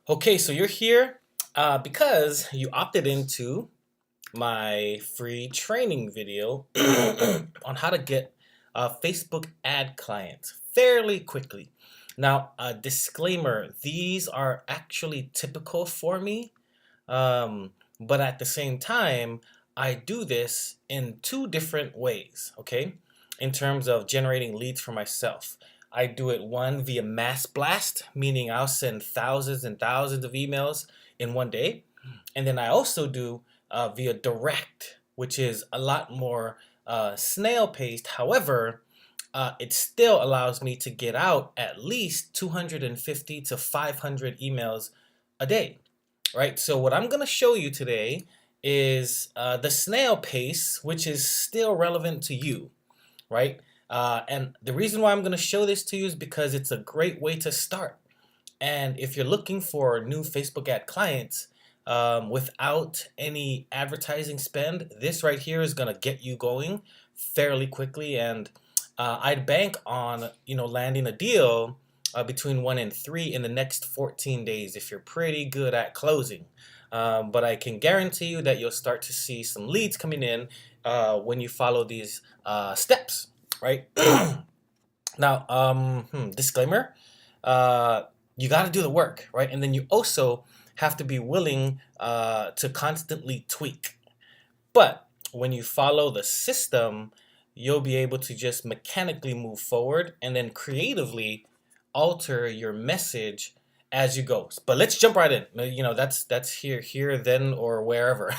Okay, so you're here because you opted into my free training video on how to get Facebook ad clients fairly quickly. Now, a disclaimer, these are actually typical for me, but at the same time, I do this in two different ways, okay? In terms of generating leads for myself. I do it one via mass blast, meaning I'll send thousands and thousands of emails in one day. And then I also do via direct, which is a lot more snail paced. However, it still allows me to get out at least 250 to 500 emails a day, right? So what I'm going to show you today is the snail pace, which is still relevant to you, right? And the reason why I'm going to show this to you is because it's a great way to start. And if you're looking for new Facebook ad clients without any advertising spend, this right here is going to get you going fairly quickly. And I'd bank on landing a deal between 1 and 3 in the next 14 days if you're pretty good at closing. But I can guarantee you that you'll start to see some leads coming in when you follow these steps, right? Now, disclaimer, you got to do the work, right? And then you also have to be willing to constantly tweak. But when you follow the system, you'll be able to just mechanically move forward and then creatively alter your message as you go. But let's jump right in. That's here, then, or wherever.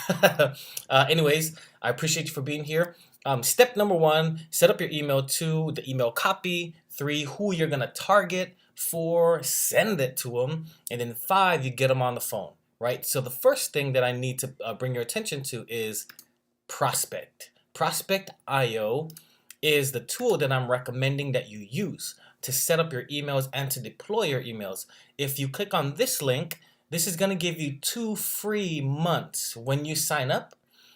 Anyways, I appreciate you for being here. Step number 1, set up your email. 2, the email copy. 3, who you're going to target. 4, send it to them. And then 5, you get them on the phone, right? So the first thing that I need to bring your attention to is Prospect. Prospect.io is the tool that I'm recommending that you use to set up your emails and to deploy your emails. If you click on this link, this is going to give you 2 free months. When you sign up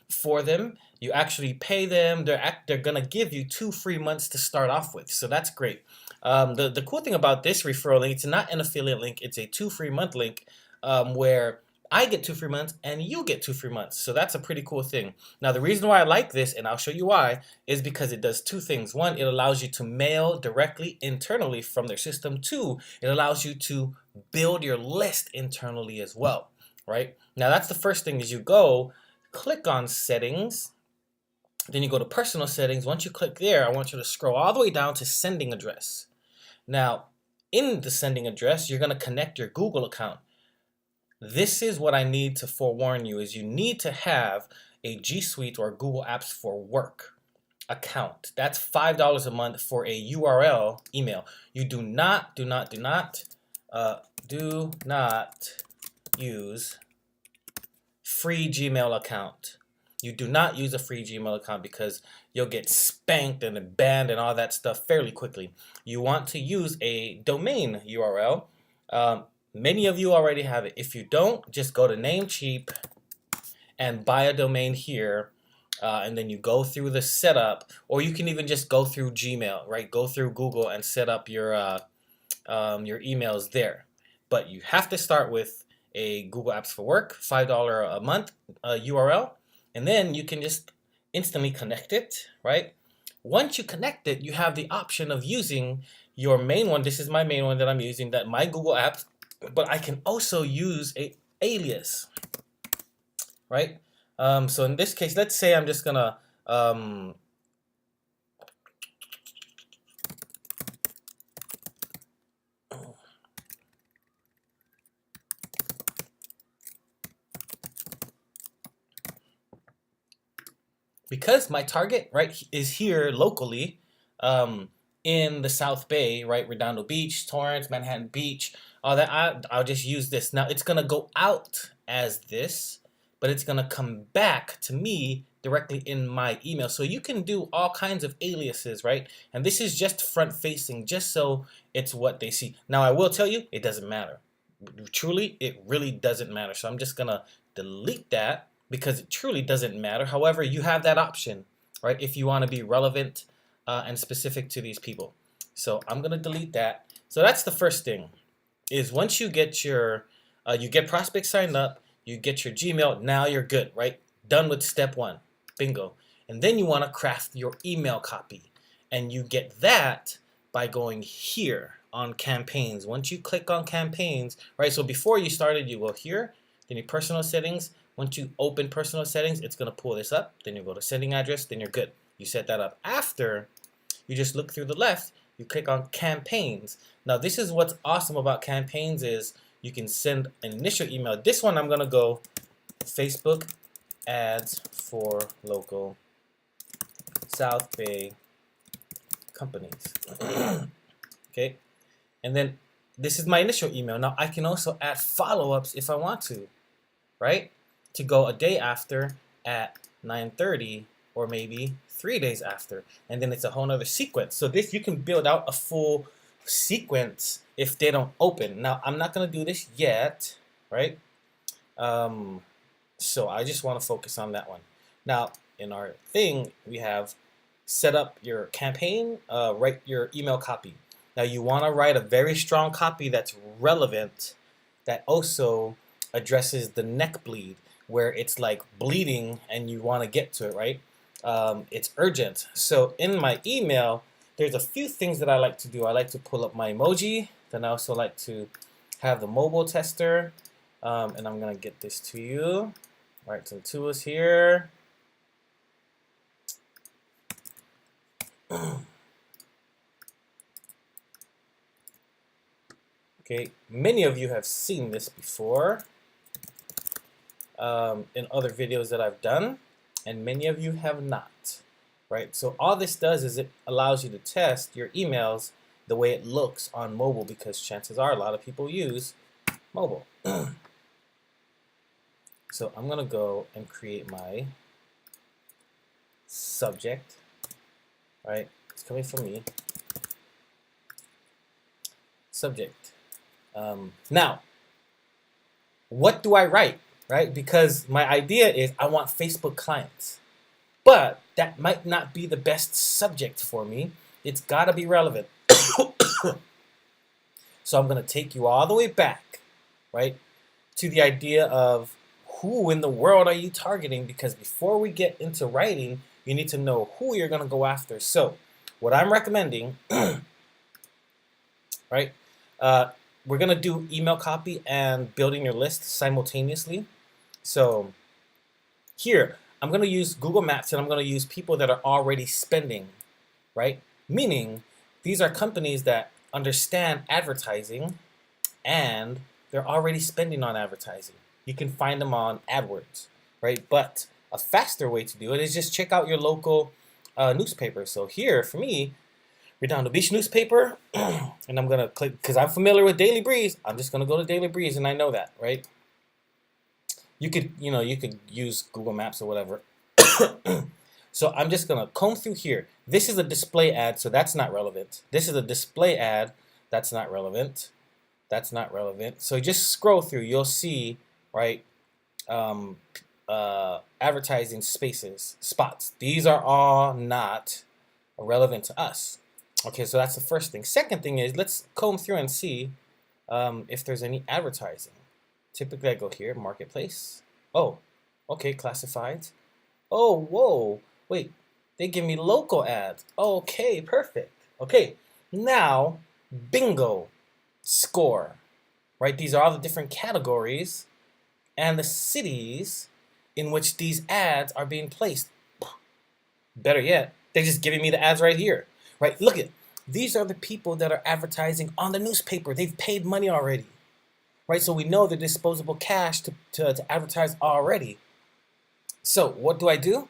for them, you actually pay them. They're going to give you 2 free months to start off with. So that's great. The cool thing about this referral link, it's not an affiliate link. It's a 2 free month link where I get 2 free months and you get 2 free months. So that's a pretty cool thing. Now, the reason why I like this, and I'll show you why, is because it does 2 things. 1, it allows you to mail directly internally from their system. 2, it allows you to build your list internally as well, right? Now, that's the first thing is you go, click on settings, then you go to personal settings. Once you click there, I want you to scroll all the way down to sending address. Now, in the sending address, you're going to connect your Google account. This is what I need to forewarn you is you need to have a G Suite or Google Apps for Work account. That's $5 a month for a URL email. You do not use free Gmail account. You do not use a free Gmail account because you'll get spanked and banned and all that stuff fairly quickly. You want to use a domain URL. Many of you already have it. If you don't, just go to Namecheap and buy a domain here, and then you go through the setup, or you can even just go through Gmail, right? Go through Google and set up your emails there. But you have to start with a Google Apps for Work, $5 a month URL, and then you can just instantly connect it, right? Once you connect it, you have the option of using your main one. This is my main one that I'm using, that my Google Apps. But I can also use a alias, right? So in this case, let's say I'm just gonna because my target right is here locally in the South Bay, right? Redondo Beach, Torrance, Manhattan Beach, all that. I'll just use this. Now it's gonna go out as this, but it's gonna come back to me directly in my email. So you can do all kinds of aliases, right? And this is just front facing, just so it's what they see. Now I will tell you, it doesn't matter. Truly, it really doesn't matter. So I'm just gonna delete that because it truly doesn't matter. However, you have that option, right? If you want to be relevant and specific to these people. So I'm gonna delete that. So that's the first thing, is once you get your You get prospects signed up, you get your Gmail, now you're good, right? Done with step one, bingo. And then you want to craft your email copy, and you get that by going here on campaigns. Once you click on campaigns, right? So before you started, you go here, then your personal settings. Once you open personal settings, it's going to pull this up. Then you go to sending address, then you're good. You set that up. After, you just look through the left, you click on campaigns. Now this is what's awesome about campaigns is you can send an initial email. This one I'm going to go Facebook ads for local South Bay companies. Okay, and then this is my initial email. Now I can also add follow-ups if I want to, right? To go a day after at 9:30 or maybe 3 days after, and then it's a whole nother sequence. So this, you can build out a full sequence if they don't open. Now I'm not gonna do this yet, right? So I just want to focus on that one. Now in our thing, we have set up your campaign, write your email copy. Now you want to write a very strong copy that's relevant, that also addresses the neck bleed, where it's like bleeding and you want to get to it, right? It's urgent. So in my email, there's a few things that I like to do. I like to pull up my emoji. Then I also like to have the mobile tester. And I'm going to get this to you. All right, so the tool is here. Okay, many of you have seen this before in other videos that I've done, and many of you have not, right? So all this does is it allows you to test your emails the way it looks on mobile, because chances are a lot of people use mobile. So I'm gonna go and create my subject, right? It's coming from me. Subject. Now, what do I write, right? Because my idea is I want Facebook clients, but that might not be the best subject for me. It's got to be relevant. So I'm going to take you all the way back, right, to the idea of who in the world are you targeting? Because before we get into writing, you need to know who you're going to go after. So what I'm recommending, right, we're going to do email copy and building your list simultaneously. So here, I'm going to use Google Maps, and I'm going to use people that are already spending, right? Meaning, these are companies that understand advertising, and they're already spending on advertising. You can find them on AdWords, right? But a faster way to do it is just check out your local newspaper. So here, for me, Redondo Beach newspaper, and I'm gonna click, because I'm familiar with Daily Breeze. I'm just gonna go to Daily Breeze, and I know that, right? You could use Google Maps or whatever. So I'm just gonna comb through here. This is a display ad, so that's not relevant. This is a display ad, that's not relevant. That's not relevant. So just scroll through, you'll see, right? Advertising spaces, spots. These are all not relevant to us. Okay, so that's the first thing. Second thing is, let's comb through and see if there's any advertising. Typically I go here, marketplace. Oh, okay, classifieds. Oh, whoa, wait, they give me local ads. Okay, perfect. Okay, now, bingo, score, right? These are all the different categories and the cities in which these ads are being placed. Better yet, they're just giving me the ads right here. Right, look at, these are the people that are advertising on the newspaper. They've paid money already, right? So we know the disposable cash to advertise already. So what do?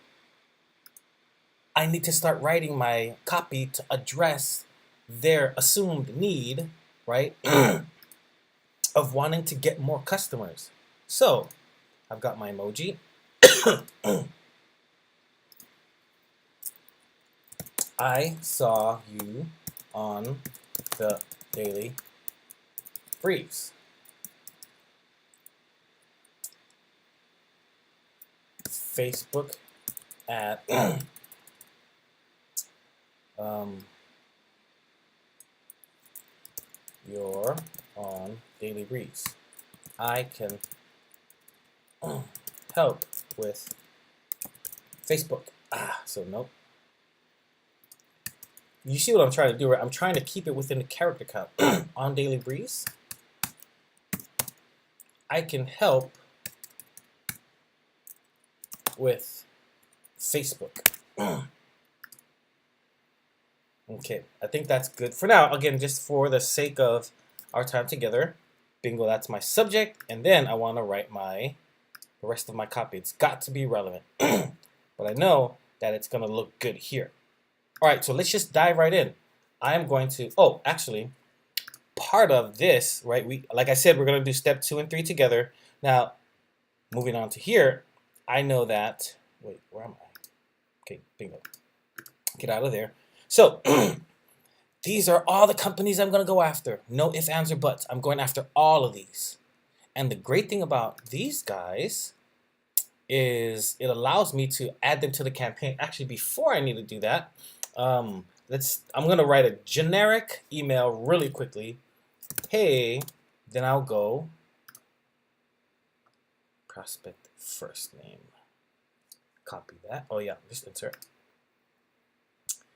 I need to start writing my copy to address their assumed need, right, of wanting to get more customers. So I've got my emoji. I saw you on the Daily Breeze. Facebook at you're on Daily Breeze. I can help with Facebook. So nope. You see what I'm trying to do, right? I'm trying to keep it within the character count. On Daily Breeze, I can help with Facebook. Okay, I think that's good for now. Again, just for the sake of our time together. Bingo, that's my subject. And then I want to write the rest of my copy. It's got to be relevant. But I know that it's going to look good here. All right, so let's just dive right in. I'm going to, actually, part of this, right, like I said, we're going to do step 2 and 3 together. Now, moving on to here, I know that, wait, where am I? Okay, bingo. Get out of there. So, these are all the companies I'm going to go after. No ifs, ands, or buts. I'm going after all of these. And the great thing about these guys is it allows me to add them to the campaign. Actually, before I need to do that, I'm going to write a generic email really quickly. Hey, then I'll go prospect first name. Copy that. Oh yeah, just insert.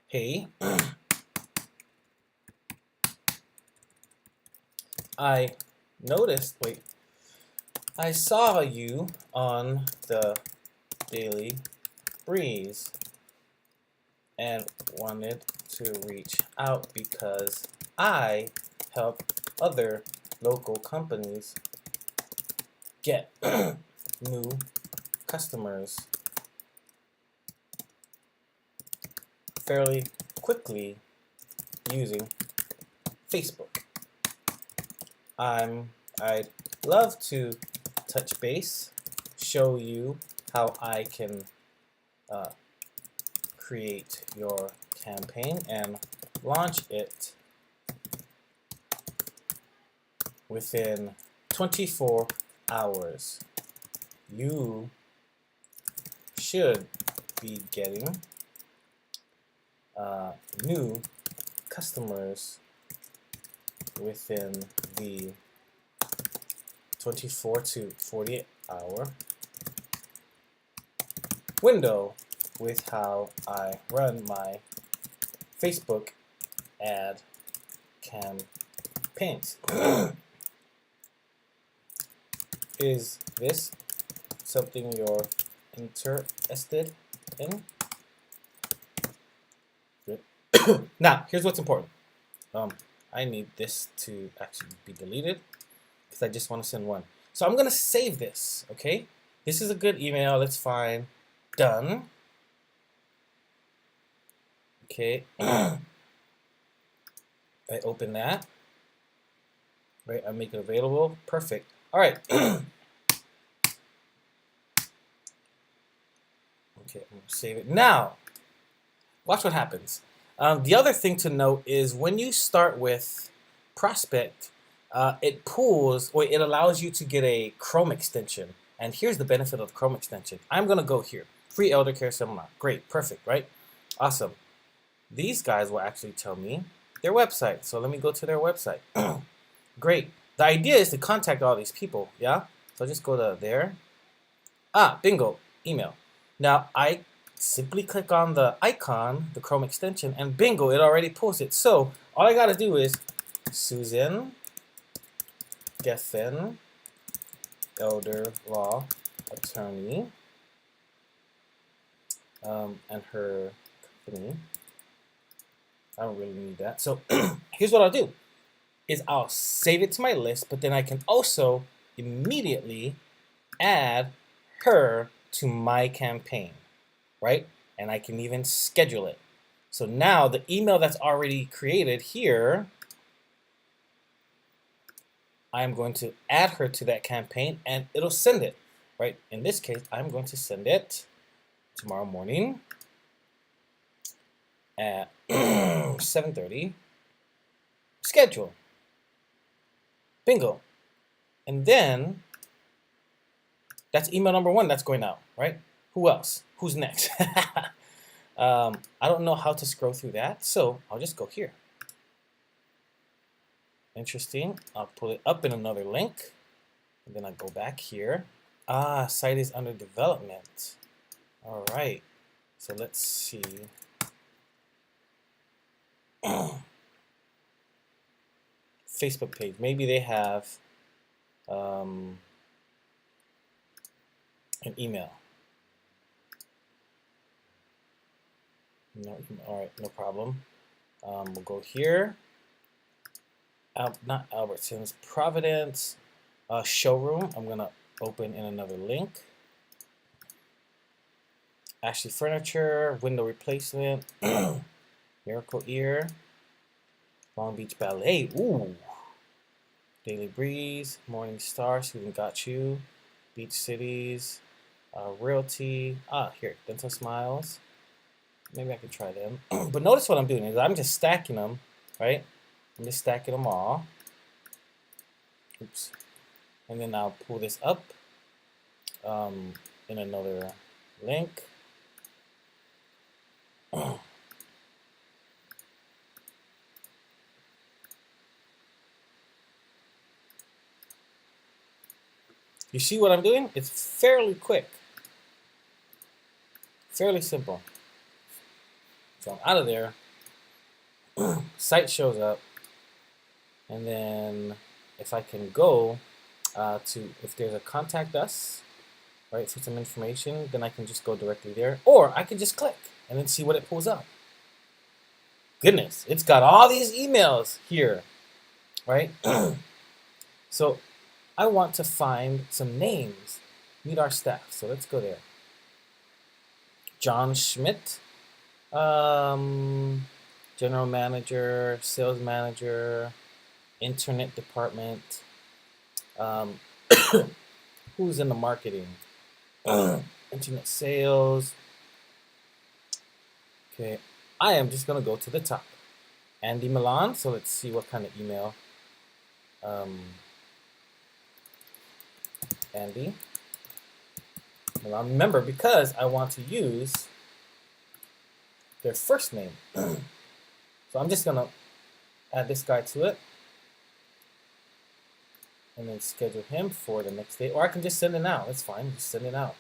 Hey, I noticed, I saw you on the Daily Breeze and wanted to reach out because I help other local companies get new customers fairly quickly using Facebook. I'd love to touch base, show you how I can create your campaign and launch it within 24 hours. You should be getting new customers within the 24 to 48 hour window with how I run my Facebook ad campaigns. Is this something you're interested in? Good. Now, here's what's important. I need this to actually be deleted because I just want to send one. So I'm going to save this, okay? This is a good email. It's fine. Done. Okay. I open that. Right, I make it available. Perfect. All right. Okay, I'm going to save it. Now, watch what happens. The other thing to note is when you start with Prospect, it pulls, or it allows you to get a Chrome extension. And here's the benefit of the Chrome extension. I'm going to go here. Free elder care seminar. Great. Perfect, right? Awesome. These guys will actually tell me their website. So let me go to their website. Great. The idea is to contact all these people, yeah? So just go to there. Bingo. Email. Now, I simply click on the icon, the Chrome extension, and bingo, it already pulls it. So all I got to do is Susan Geffen, elder law attorney, and her company. I don't really need that. So here's what I'll do is I'll save it to my list, but then I can also immediately add her to my campaign, right? And I can even schedule it. So now the email that's already created here, I'm going to add her to that campaign and it'll send it, right? In this case, I'm going to send it tomorrow morning at 7:30. Schedule. Bingo. And then that's email number 1 that's going out, right? Who else? Who's next? I don't know how to scroll through that, so I'll just go here. Interesting. I'll pull it up in another link. And then I go back here. Ah, site is under development. All right. So let's see. Facebook page. Maybe they have an email. No, all right, no problem. We'll go here. Not Albertsons, Providence showroom. I'm gonna open in another link. Ashley Furniture, window replacement, Miracle Ear, Long Beach Ballet. Ooh. Daily Breeze, Morning Star, Student Got You, Beach Cities, Realty. Here, Dental Smiles. Maybe I could try them. But notice what I'm doing is I'm just stacking them, right? I'm just stacking them all. Oops. And then I'll pull this up in another link. You see what I'm doing? It's fairly quick. Fairly simple. So I'm out of there. Site shows up. And then if I can go if there's a contact us, right, for some information, then I can just go directly there. Or I can just click and then see what it pulls up. Goodness, it's got all these emails here, right? So I want to find some names. Meet our staff. So let's go there. John Schmidt, general manager, sales manager, internet department. Who's in the marketing? Internet sales. Okay, I am just gonna go to the top. Andy Milan. So let's see what kind of email. Andy Milan. Remember, because I want to use their first name. So I'm just gonna add this guy to it. And then schedule him for the next day. Or I can just send it out. That's fine. Just send it out.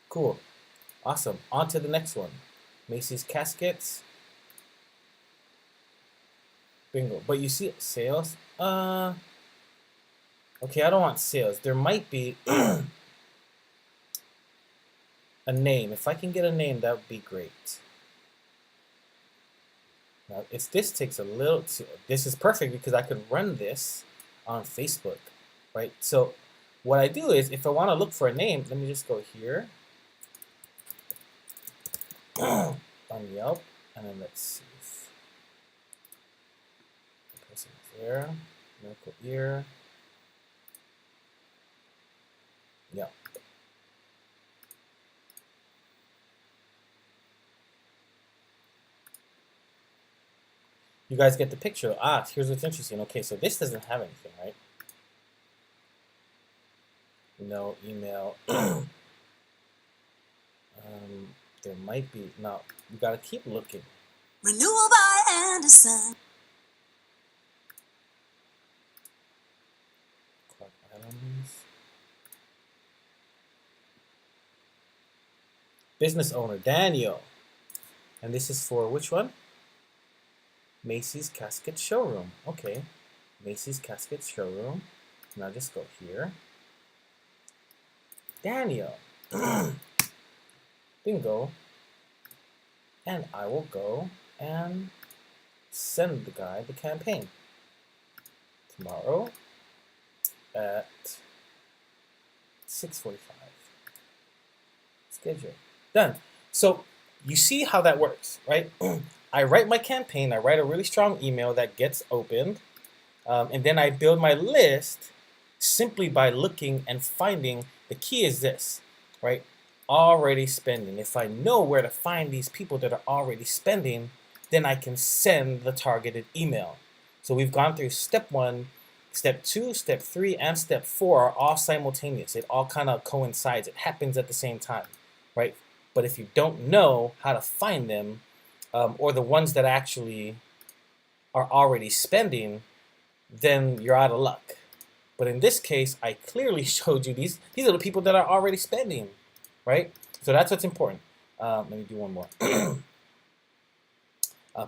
Cool. Awesome. On to the next one. Macy's Caskets. Bingo. But you see sales? Okay, I don't want sales. There might be a name. If I can get a name, that would be great. Now, if this takes a little... This is perfect because I could run this on Facebook, right? So what I do is, if I want to look for a name, let me just go here on Yelp, and then let's see if the person is there. Miracle Ear. Yep. You guys get the picture. Here's what's interesting. Okay, so this doesn't have anything, right? No email. There might be. No, you gotta keep looking. Renewal by Anderson. Clark Adams. Business owner, Daniel. And this is for which one? Macy's Casket Showroom. Okay. Macy's Casket Showroom. Now just go here. Daniel. Bingo. And I will go and send the guy the campaign. Tomorrow at 6:45. Schedule. Done. So you see how that works, right? I write my campaign, I write a really strong email that gets opened, and then I build my list simply by looking and finding. The key is this, right? Already spending. If I know where to find these people that are already spending, then I can send the targeted email. So we've gone through step 1, step 2, step 3, and step 4 are all simultaneous. It all kind of coincides. It happens at the same time, right? But if you don't know how to find them, or the ones that actually are already spending, then you're out of luck, But in this case, I clearly showed you these are the people that are already spending, right? So that's what's important. Let me do one more.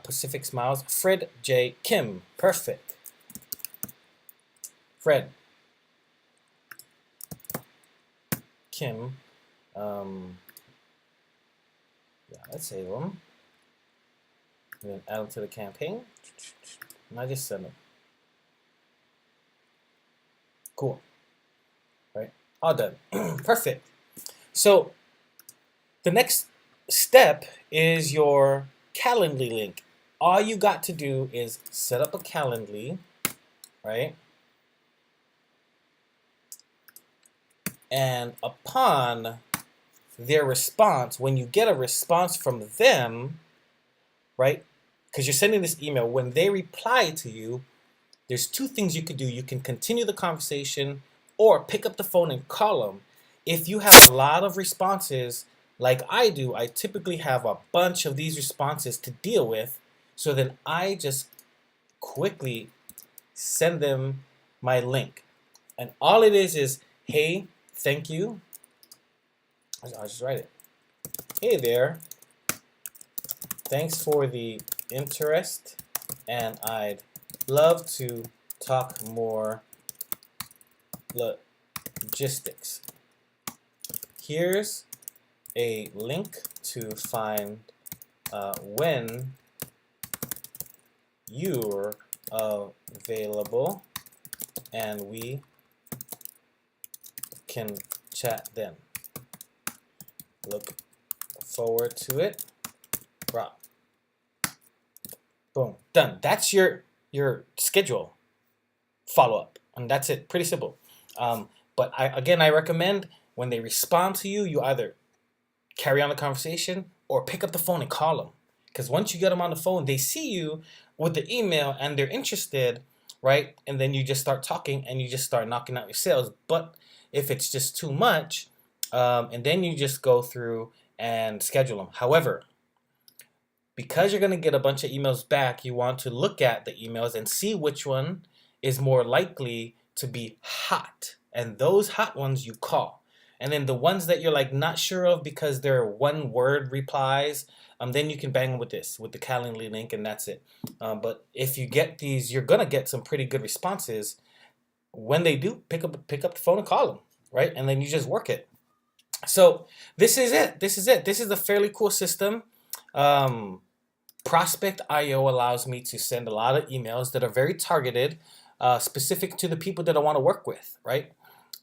Pacific Smiles, Fred J. Kim, perfect. Fred Kim, yeah, let's save them. And then add them to the campaign. And I just send them. Cool. Right? All done. Perfect. So the next step is your Calendly link. All you got to do is set up a Calendly, right? And upon their response, when you get a response from them, right? Because you're sending this email, when they reply to you, there's two things you could do. You can continue the conversation or pick up the phone and call them. If you have a lot of responses, like I do, I typically have a bunch of these responses to deal with. So then I just quickly send them my link. And all it is, hey, thank you. I'll just write it. Hey there. Thanks for the interest, and I'd love to talk more logistics. Here's a link to find when you're available, and we can chat then. Look forward to it. Wow. Boom. Done. That's your schedule follow-up, and that's it. Pretty simple. But I recommend when they respond to you, you either carry on the conversation or pick up the phone and call them. Because once you get them on the phone, they see you with the email and they're interested, right? And then you just start talking and you just start knocking out your sales. But if it's just too much, and then you just go through and schedule them. However, because you're going to get a bunch of emails back, you want to look at the emails and see which one is more likely to be hot. And those hot ones you call. And then the ones that you're like not sure of because they're one word replies, then you can bang them with this, with the Calendly link, and that's it. But if you get these, you're going to get some pretty good responses. When they do, pick up the phone and call them, right? And then you just work it. So this is it. This is a fairly cool system. Prospect.io allows me to send a lot of emails that are very targeted, specific to the people that I want to work with, right?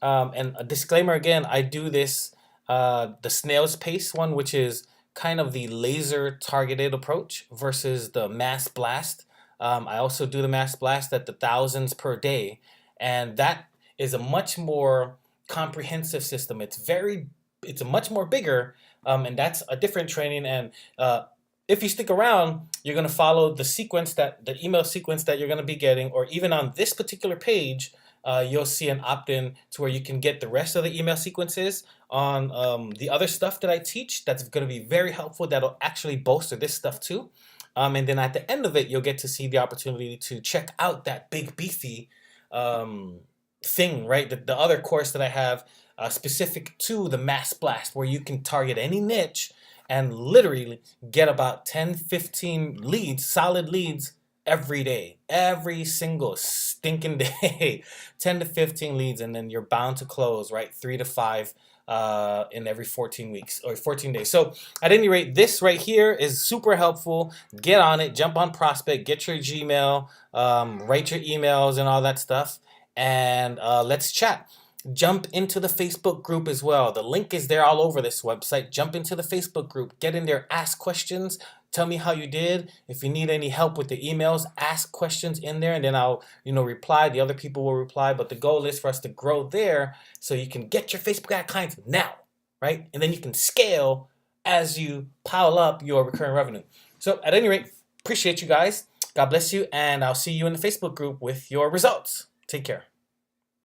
And a disclaimer again, I do this, the Snail Pace one, which is kind of the laser targeted approach versus the mass blast. I also do the mass blast at the thousands per day, and that is a much more comprehensive system. It's a much more bigger, and that's a different training. And if you stick around, you're going to follow the email sequence that you're going to be getting, or even on this particular page, you'll see an opt-in to where you can get the rest of the email sequences on the other stuff that I teach. That's going to be very helpful. That'll actually bolster this stuff too. And then at the end of it, you'll get to see the opportunity to check out that big beefy thing, right? The other course that I have specific to the mass blast, where you can target any niche and literally get about 10, 15 leads, solid leads every day, every single stinking day, 10 to 15 leads, and then you're bound to close, right? 3 to 5 in every 14 weeks or 14 days. So at any rate, this right here is super helpful. Get on it, jump on Prospect, get your Gmail, write your emails and all that stuff, and let's chat. Jump into the Facebook group as well. The link is there all over this website. Jump into the Facebook group, get in there, ask questions, tell me how you did. If you need any help with the emails, ask questions in there, and then I'll reply. The other people will reply, but the goal is for us to grow there so you can get your Facebook ad clients now, right? And then you can scale as you pile up your recurring revenue. So at any rate, appreciate you guys. God bless you, and I'll see you in the Facebook group with your results. Take care.